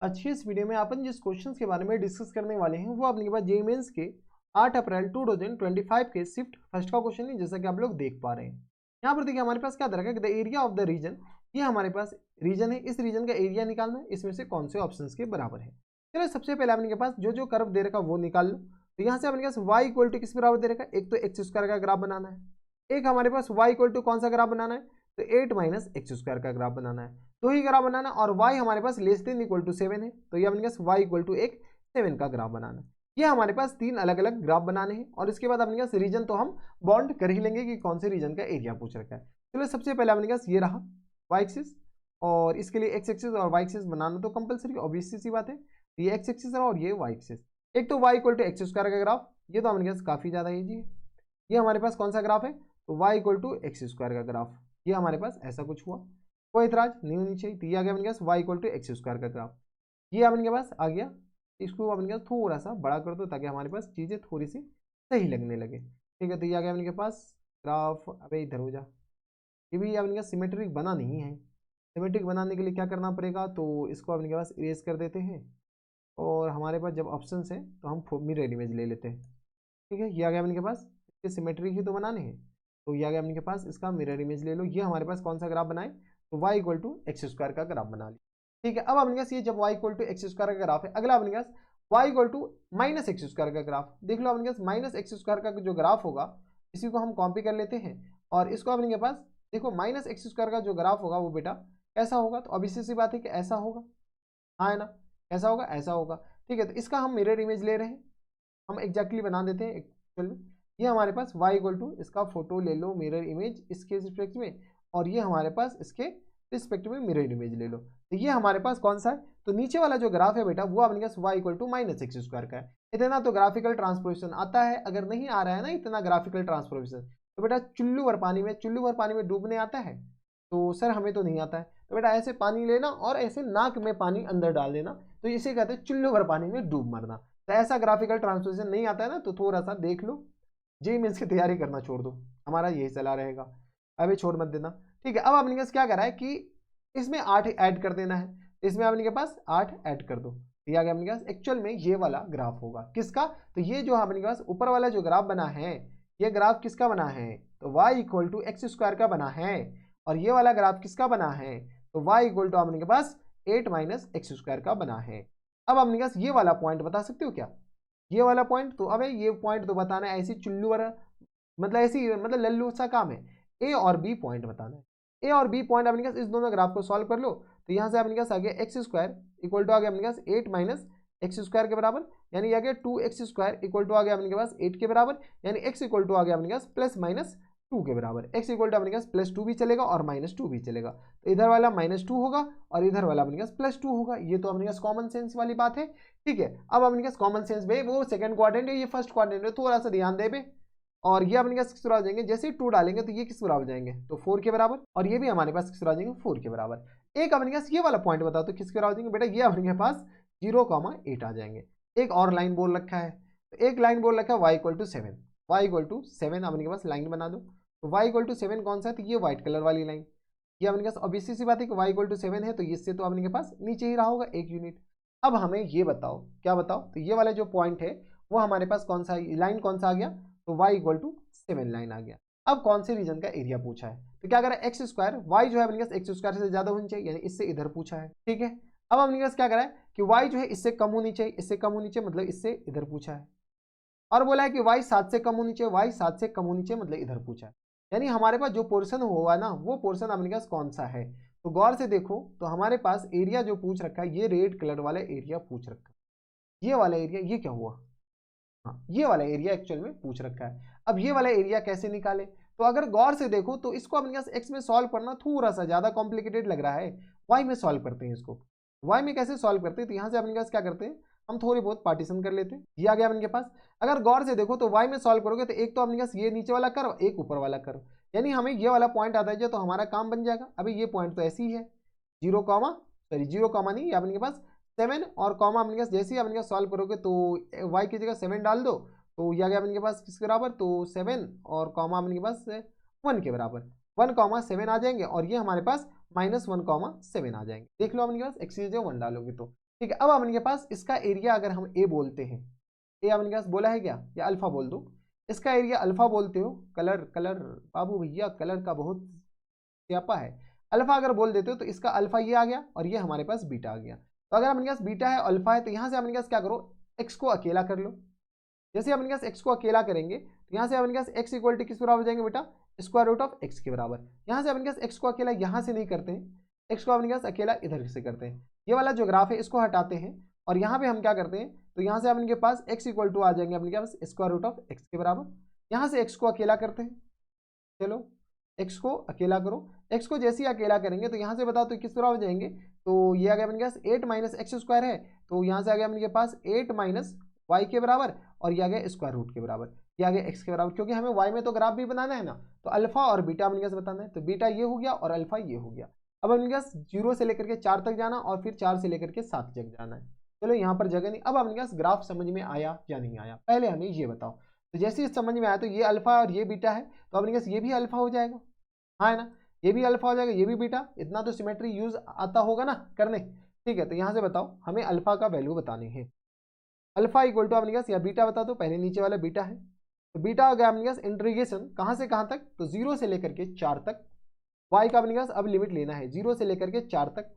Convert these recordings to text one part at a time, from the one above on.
अच्छी इस वीडियो में अपन जिस क्वेश्चंस के बारे में डिस्कस करने वाले हैं वो अपने के पास जेईई मेंस के 8 अप्रैल 2025 के शिफ्ट फर्स्ट का क्वेश्चन है, जैसा कि आप लोग देख पा रहे हैं। यहाँ पर देखिए हमारे पास क्या दे रखा है कि the area of the region, ये हमारे पास रीजन है, इस रीजन का एरिया निकालना है, इसमें से कौन से ऑप्शन के बराबर है। चलो सबसे पहले अपने के पास जो जो कर्व दे रखा वो निकाल लो। तो यहाँ से अपने पास वाई इक्वल टू किस बराबर दे रखा है, एक तो एक्स स्क्वायर का ग्राफ बनाना है, एक हमारे पास वाई इक्वल टू कौन सा ग्राफ बनाना है, तो 8 माइनस एक्स स्क्वायर का ग्राफ बनाना है। तो ही ग्राफ बनाना और y हमारे पास लेस देन इक्वल टू 7 है, तो ये अपने पास y इक्वल टू एक 7 का ग्राफ बनाना है। ये हमारे पास तीन अलग अलग ग्राफ बनाने हैं और इसके बाद अपने पास रीजन तो हम बॉन्ड कर ही लेंगे कि कौन से रीजन का एरिया पूछ रखा है। चलो सबसे पहले अपने पास ये रहा y एक्सिस, और इसके लिए x एक्सिस और y एक्सिस बनाना तो कंपलसरी ऑब्वियस सी बात है। ये x एक्सिस रहा और ये y एक्सिस। एक तो y equal to x square का ग्राफ, ये तो अपने पास काफी ज्यादा ईजी है। ये हमारे पास कौन सा ग्राफ है, तो y equal to x square का ग्राफ, ये हमारे पास ऐसा कुछ हुआ, कोई इतराज नहीं होनी चाहिए। तो ये आ गया अपने पास y equal to x square का ग्राफ, ये अपने पास आ गया। इसको अपने पास थोड़ा सा बड़ा कर दो ताकि हमारे पास चीज़ें थोड़ी सी सही लगने लगे। ठीक है, तो ये आ गया अपने पास ग्राफ। अबे इधर हो जा, ये भी अपने पास सिमेट्रिक बना नहीं है। सिमेट्रिक बनाने के लिए क्या करना पड़ेगा, तो इसको अपने पास इरेज कर देते हैं और हमारे पास जब ऑप्शन है तो हम मिरर इमेज ले लेते हैं। ठीक है, ये आ गया अपने पास, इसके सिमेट्रिक ही तो बनाने हैं, तो ये आ गया अपने पास इसका मिरर इमेज ले लो। ये हमारे पास कौन सा ग्राफ बनाए, तो y equal to x square का ग्राफ बना लिया। ठीक है, अब अपने पास ये जब y equal to x square का ग्राफ है, अगला अपने पास y equal to minus x square का ग्राफ। देख लो अपने पास माइनस एक्स स्क्वायर का जो ग्राफ होगा इसी को हम कॉपी कर लेते हैं और इसको अपने पास देखो माइनस एक्स स्क्वायर का जो ग्राफ होगा वो बेटा ऐसा होगा। तो अब इसी सी बात है कि ऐसा होगा, हाँ है ना, ऐसा होगा ऐसा होगा। ठीक है, तो इसका हम मिरर इमेज ले रहे हैं, हम एग्जैक्टली बना देते हैं एक्चुअल में। ये हमारे पास y इक्वल टू इसका फोटो ले लो मिरर इमेज इसके रिस्पेक्ट में, और ये हमारे पास इसके रिस्पेक्ट में मिरर इमेज ले लो। तो ये हमारे पास कौन सा है, तो नीचे वाला जो ग्राफ है बेटा वो अपने पास y equal to minus x square का है। इतना तो ग्राफिकल ट्रांसफॉर्मेशन आता है, अगर नहीं आ रहा है ना इतना ग्राफिकल ट्रांसफॉर्मेशन तो बेटा चुल्लू भर पानी में डूबने आता है, तो सर हमें तो नहीं आता है। तो बेटा ऐसे पानी लेना और ऐसे नाक में पानी अंदर डाल देना, तो इसे कहते हैं चुल्लू भर पानी में डूब मरना। तो ऐसा ग्राफिकल ट्रांसफॉर्मेशन नहीं आता है ना, तो थोड़ा सा देख लो, जेईई मेंस की तैयारी करना छोड़ दो, हमारा यही सलाह रहेगा, अभी छोड़ मत देना। ठीक है, अब आपने पास क्या करा है कि इसमें 8 ऐड कर देना है, इसमें आपने के पास 8 ऐड कर दो। ये आ गया अपने पास एक्चुअल में ये वाला ग्राफ होगा किसका, तो ये जो अपने पास ऊपर वाला जो ग्राफ बना है ये ग्राफ किसका बना है, तो y equal to x square का बना है। और ये वाला ग्राफ किसका बना है, तो y इक्वल टू अपने के पास 8 माइनस एक्स स्क्वायर का बना है। अब अपने पास ये वाला पॉइंट बता सकते हो क्या, ये वाला पॉइंट, तो अबे ये पॉइंट तो बताना है ऐसी चुल्लू वाला, मतलब ऐसी मतलब लल्लू सा काम है, ए और बी पॉइंट बताना है। ए और बी पॉइंट अपने पास इस दोनों ग्राफ को सॉल्व कर लो, तो यहाँ से अपने पास आ गया एक्स स्क्वायर इक्वल टू आ गया अपने पास 8 माइनस एक्स स्क्वायर के बराबर, यानी आ गया 2x स्क्वायर इक्वल टू आ गया अपने पास 8 के बराबर, यानी x इक्वल टू आ गया अपने पास प्लस माइनस 2 के बराबर। x इक्वल टू अपने पास प्लस 2 भी चलेगा और माइनस 2 भी चलेगा, तो इधर वाला माइनस 2 होगा और इधर वाला अपने पास प्लस 2 होगा। ये तो अपने पास कॉमन सेंस वाली बात है। ठीक है, अब अपने पास कॉमन सेंस में वो सेकंड क्वाड्रेंट है, ये फर्स्ट क्वाड्रेंट है, थोड़ा सा ध्यान दे बे। और ये अपने पास किस बराबर जाएंगे, जैसे ही 2 डालेंगे तो ये किस बराबर जाएंगे, तो 4 के बराबर, और ये भी हमारे पास किस बराबर जाएंगे, 4 के बराबर। एक अपने पास ये वाला पॉइंट बताओ तो किसके बराबर जाएंगे बेटा, ये अपने पास 0,8 आ जाएंगे। एक और लाइन बोल रखा है, तो एक लाइन बोल रखा है y equal to 7, y equal to 7 अपने पास लाइन बना दो। तो y इक्वल टू 7 कौन सा है, तो ये व्हाइट कलर वाली लाइन, ये अपने पास अब इसी सी बात है कि y इक्वल टू 7 है, तो इससे तो अपने के पास नीचे ही रहा होगा 1 यूनिट। अब हमें ये बताओ, क्या बताओ, तो ये वाला जो पॉइंट है वो हमारे पास कौन सा लाइन कौन सा आ गया, तो y इक्वल टू 7 लाइन आ गया। अब कौन से रीजन का एरिया पूछा है, तो क्या करा एक्स स्क्वायर, y जो है अपने पास एक्स स्क्वायर से ज्यादा होनी चाहिए, यानी इससे इधर पूछा है। ठीक है, अब अपने पास क्या करा है कि y जो है इससे कम होनी चाहिए, इससे कम होनी चाहिए, मतलब इससे इधर पूछा है। और बोला है कि y 7 से कम होनी चाहिए, y 7 से कम होनी चाहिए, मतलब इधर पूछा है। यानी हमारे पास जो पोर्शन हुआ ना वो पोर्शन अपने पास कौन सा है, तो गौर से देखो तो हमारे पास एरिया जो पूछ रखा है ये रेड कलर वाला एरिया पूछ रखा है। ये वाला एरिया, ये क्या हुआ, हाँ ये वाला एरिया एक्चुअल में पूछ रखा है। अब ये वाला एरिया कैसे निकाले, तो अगर गौर से देखो तो इसको अपने पास एक्स में सॉल्व करना थोड़ा सा ज्यादा कॉम्प्लिकेटेड लग रहा है, वाई में सॉल्व करते हैं इसको। वाई में कैसे सॉल्व करते हैं, तो यहाँ से अपने पास क्या करते हैं, हम थोड़ी बहुत पार्टीशन कर लेते हैं। ये आ गया अपने पास, अगर गौर से देखो तो वाई में सॉल्व करोगे तो एक तो अपने पास ये नीचे वाला कर्व, एक ऊपर वाला कर्व, यानी हमें ये वाला पॉइंट आता है तो हमारा काम बन जाएगा। अभी ये पॉइंट तो ऐसे ही है 0 नहीं, अपने पास 7 और कॉमा अपने पास जैसे ही अपने पास सॉल्व करोगे तो y की जगह 7 डाल दो, तो ये आ गया अपने पास किसके बराबर, तो 7 और कॉमा अपने पास 1 के बराबर, 1,7 आ जाएंगे, और ये हमारे पास -1,7 आ जाएंगे। देख लो अपने पास x की जगह 1 डालोगे तो ठीक है। अब अपन के पास इसका एरिया अगर हम ए बोलते हैं, ए अपन के पास बोला है क्या, या अल्फा बोल दो, इसका एरिया अल्फा बोलते हो, कलर कलर बाबू भैया कलर का बहुत स्यापा है, अल्फा अगर बोल देते हो तो इसका अल्फा ये आ गया और ये हमारे पास बीटा आ गया। तो अगर अपने पास बीटा है अल्फा है तो यहाँ से अपने पास क्या करो, एक्स को अकेला कर लो। जैसे अपने पास एक्स को अकेला करेंगे तो यहाँ से अपने पास एक्स इक्वल टू किस बराबर हो जाएंगे बेटा, स्क्वायर रूट ऑफ एक्स के बराबर। यहाँ से अपने पास एक्स को अकेला यहाँ से नहीं करते हैं, एक्स को अपने पास अकेला इधर से करते हैं। ये वाला जो ग्राफ है इसको हटाते हैं और यहाँ पे हम क्या करते हैं, तो यहाँ से अपने पास एक्स इक्वल टू आ जाएंगे अपने पास स्क्वायर रूट ऑफ एक्स के बराबर। यहाँ से एक्स को अकेला करते हैं, चलो एक्स को अकेला करो, एक्स को जैसे ही अकेला करेंगे तो यहाँ से बताओ तो किस तरह हो जाएंगे, तो ये आ गया अपने पास 8 माइनस एक्स स्क्वायर है, तो यहाँ से आ गया अपने पास 8 माइनस वाई के बराबर और ये आ गया स्क्वायर रूट के बराबर, ये आ गया एक्स के बराबर, क्योंकि हमें वाई में तो ग्राफ भी बनाना है ना, तो अल्फा और बीटा अपने पास बताना है, तो बीटा ये हो गया और अल्फा ये हो गया। अब अपने पास 0 से लेकर के 4 तक जाना और फिर 4 से लेकर के 7 तक जाना है। चलो यहाँ पर जगह नहीं। अब अपने पास ग्राफ समझ में आया या नहीं आया, पहले हमें ये बताओ। तो जैसे ही समझ में आया तो ये अल्फा और ये बीटा है, तो अपने पास ये भी अल्फा हो जाएगा, हाँ है ना, ये भी अल्फा हो जाएगा, ये भी बीटा, इतना तो सिमेट्री यूज आता होगा ना करने। ठीक है, तो यहाँ से बताओ हमें अल्फा का वैल्यू बतानी है। अल्फा इक्वल टू अपने पास या बीटा बता दो, पहले नीचे वाला बीटा है, तो बीटा हो गया अपने पास इंटीग्रेशन कहाँ से कहाँ तक, तो 0 से लेकर के 4 तक, वाई का अपने पास अब लिमिट लेना है 0 से लेकर के 4 तक,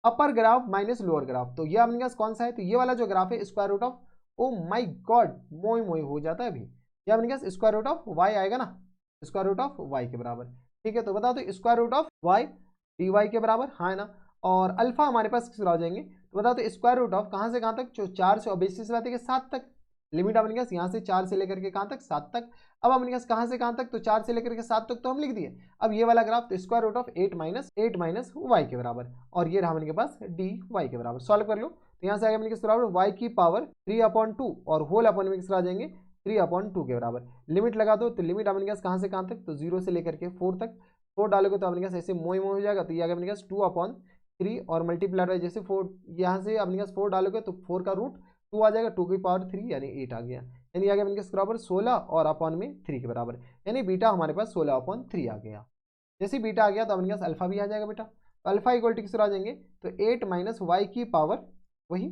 अपर ग्राफ माइनस लोअर ग्राफ, तो ये अपने पास कौन सा है, तो ये वाला जो ग्राफ है square root of, oh my god मोई मोई हो जाता है अभी, ये अपने पास स्क्वायर रूट ऑफ वाई आएगा ना, स्क्वायर रूट ऑफ वाई के बराबर। ठीक है, तो बता दो square root of y d y के बराबर, हाँ है ना, और अल्फा हमारे पास किस आ जाएंगे, तो बता दो स्क्वायर रूट ऑफ कहाँ से कहाँ तक, जो 4 से बेसिस बात है कि 7 तक, लिमिट अपने पास यहाँ से 4 से लेकर के कहाँ तक 7 तक। अब अपने पास कहाँ से कहाँ तक, तो 4 से लेकर के 7 तक तो हम लिख दिए। अब ये वाला ग्राफ तो square root of 8 minus y के बराबर, और ये रहा अपने पास डी वाई के बराबर। सॉल्व कर लो, तो यहाँ से आगे अपने किस बराबर वाई की पावर 3/2 और होल अपन में किस आ जाएंगे 3/2 के बराबर। लिमिट लगा दो, तो लिमिट अपने पास कहाँ से कहाँ तक, तो 0 से लेकर के 4 तक, 4 डालोगे तो अपने पास ऐसे मोई मोई हो जाएगा, तो ये आगे अपने पास 2/3 और मल्टीप्लाई बाय जैसे 4 यहाँ से अपने पास 4 डालोगे तो 4 का रूट 2 आ जाएगा, 2 की पावर 3 यानी 8 आ गया, यानी आगे अपने के बराबर 16 और अपॉन में 3 के बराबर, यानी बीटा हमारे पास 16/3 आ गया। जैसे बीटा आ गया तो अपने पास अल्फा भी आ जाएगा बेटा, तो अल्फा इक्वल टू किस आ जाएंगे, तो 8 माइनस वाई की पावर वही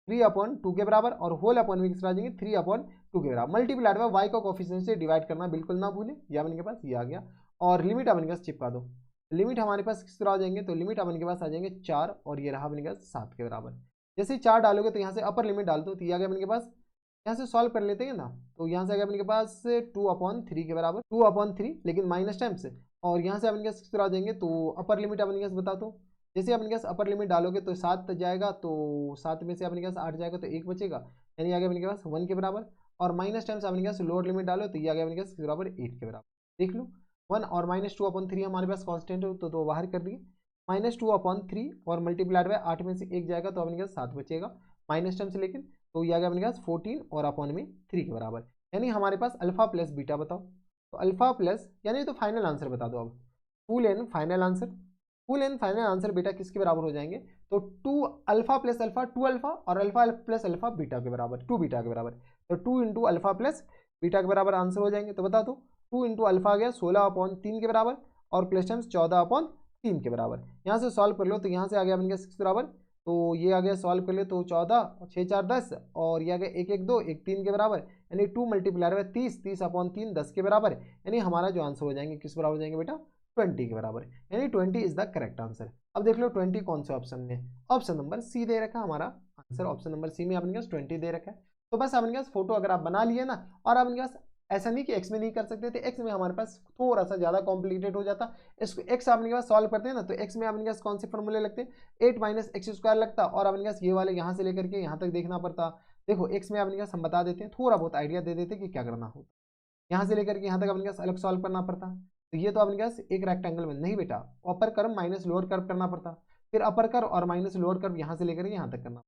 3/2 के बराबर और होल अपॉन में किस आ जाएंगे 3/2 के बराबर, मल्टीप्लाइड में वाई का कोफिशिएंट से डिवाइड करना बिल्कुल ना भूलें, ये अपने के पास ये आ गया, और लिमिट अपने के पास चिपका दो। लिमिट हमारे पास किस तरह आ जाएंगे, तो लिमिट अपने के पास आ जाएंगे 4 और ये रहा अपने के पास 7 के बराबर। जैसे 4 डालोगे तो यहाँ से अपर लिमिट डाल दो, तो ये आ गया अपने के पास, यहाँ से सॉल्व कर लेते हैं ना, तो यहाँ से आ गया अपने के पास 2/3 के बराबर, 2/3 लेकिन माइनस टाइम से, और यहाँ से अपने पास किस तरह आ जाएंगे, तो अपर लिमिट अपने पास बता दो। जैसे अपने पास अपर लिमिट डालोगे तो 7 जाएगा, तो 7 में से अपने पास 8 जाएगा तो 1 बचेगा, यानी आ गया अपने पास 1 के बराबर, और माइनस टाइम से अपने पास लोअर लिमिट डालो तो ये आ गया अपने पास बराबर 8 के बराबर। देख लो 1 और -2/3 हमारे पास कॉन्स्टेंट है, तो 2 बाहर कर दिए, -2/3 और मल्टीप्लाइड बाय 8 में से 1 जाएगा तो अपने पास 7 बचेगा माइनस टाइम से, लेकिन तो ये आ गया अपने पास 14 और अपॉन में 3 के बराबर, यानी हमारे पास अल्फा प्लस बीटा बताओ, तो अल्फा प्लस यानी तो फाइनल आंसर बता दो। अब full and final answer, full and final answer बेटा किसके बराबर हो जाएंगे, तो 2 अल्फा प्लस अल्फा 2 अल्फा और अल्फा प्लस अल्फा बीटा के बराबर 2 बीटा के बराबर, तो 2 इंटू अल्फा प्लस बीटा के बराबर आंसर हो जाएंगे। तो बता दो 2 इंटू अल्फा आ गया 16/3 के बराबर और प्लस टाइम्स 14/3 के बराबर। यहाँ से सॉल्व कर लो, तो यहाँ से आ गया अपने 6 बराबर, तो ये आ गया सॉल्व कर ले तो 14 6 4 10 और ये आ गया 1 1 2 1 3 के बराबर, यानी 2 मल्टीप्लाई बाय 30 30/3 10 के बराबर, यानी हमारा जो आंसर हो जाएंगे किस बराबर हो जाएंगे बेटा 20 के बराबर, यानी 20 इज द करेक्ट आंसर। अब देख लो 20 कौन से ऑप्शन में, ऑप्शन नंबर सी दे रखा है हमारा आंसर, ऑप्शन नंबर सी में अपने पास 20 दे रखा है। तो बस अपने पास फोटो अगर आप बना लिए ना, और अपने पास ऐसा नहीं कि एक्स में नहीं कर सकते थे, एक्स में हमारे पास थोड़ा सा ज़्यादा कॉम्प्लिकेटेड हो जाता, इसको एक्स अपने पास सॉल्व करते हैं ना, तो एक्स में अपने पास कौन से फॉर्मूले लगते हैं 8 माइनस एक्स स्क्वायर लगता, और अपने पास ये वाले यहाँ से लेकर के यहाँ तक देखना पड़ता। देखो एक्स में अपने पास हम बता देते हैं, थोड़ा बहुत आइडिया दे देते कि क्या करना हो, यहाँ से लेकर के यहाँ तक अपने पास अलग सॉल्व करना पड़ता, तो ये तो अपने पास एक रेक्टेंगल में नहीं बेटा, upper curve minus lower curve करना पड़ता, फिर अपर कर्व और माइनस लोअर कर्व यहाँ से लेकर यहाँ तक करना,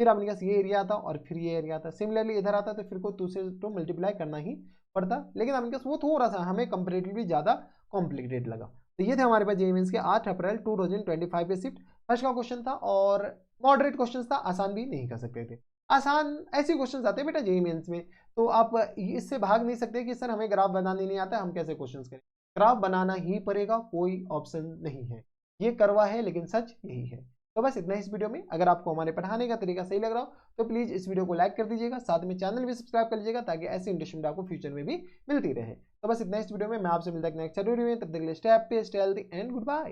फिर अपने पास ये एरिया आता और फिर ये एरिया आता, सिमिलरली इधर आता तो फिर को 2 से तो मल्टीप्लाई करना ही पड़ता, लेकिन अपने पास वो थोड़ा सा हमें कंपेरेटिवली ज़्यादा कॉम्प्लिकेटेड लगा। तो ये थे हमारे पास जेईई मेंस के 8 अप्रैल 2025 के शिफ्ट फर्स्ट का क्वेश्चन था, और मॉडरेट क्वेश्चन था, आसान भी नहीं कर सकते थे। आसान ऐसे क्वेश्चन आते हैं बेटा जेईई मेंस में, तो आप इससे भाग नहीं सकते कि सर हमें ग्राफ बनाने नहीं आता, हम कैसे क्वेश्चन करें, ग्राफ बनाना ही पड़ेगा, कोई ऑप्शन नहीं है, ये करवा है लेकिन सच यही है। तो बस इतना इस वीडियो में। अगर आपको हमारे पढ़ाने का तरीका सही लग रहा हो तो प्लीज़ इस वीडियो को लाइक कर दीजिएगा, साथ में चैनल भी सब्सक्राइब कर लीजिएगा ताकि ऐसी इंटरेस्टिंग आपको फ्यूचर में भी मिलती रहे। तो बस इतना इस वीडियो में। मैं आपसे मिलता है नेक्स्ट वीडियो में। तब तक के लिए stay happy, stay healthy and good bye.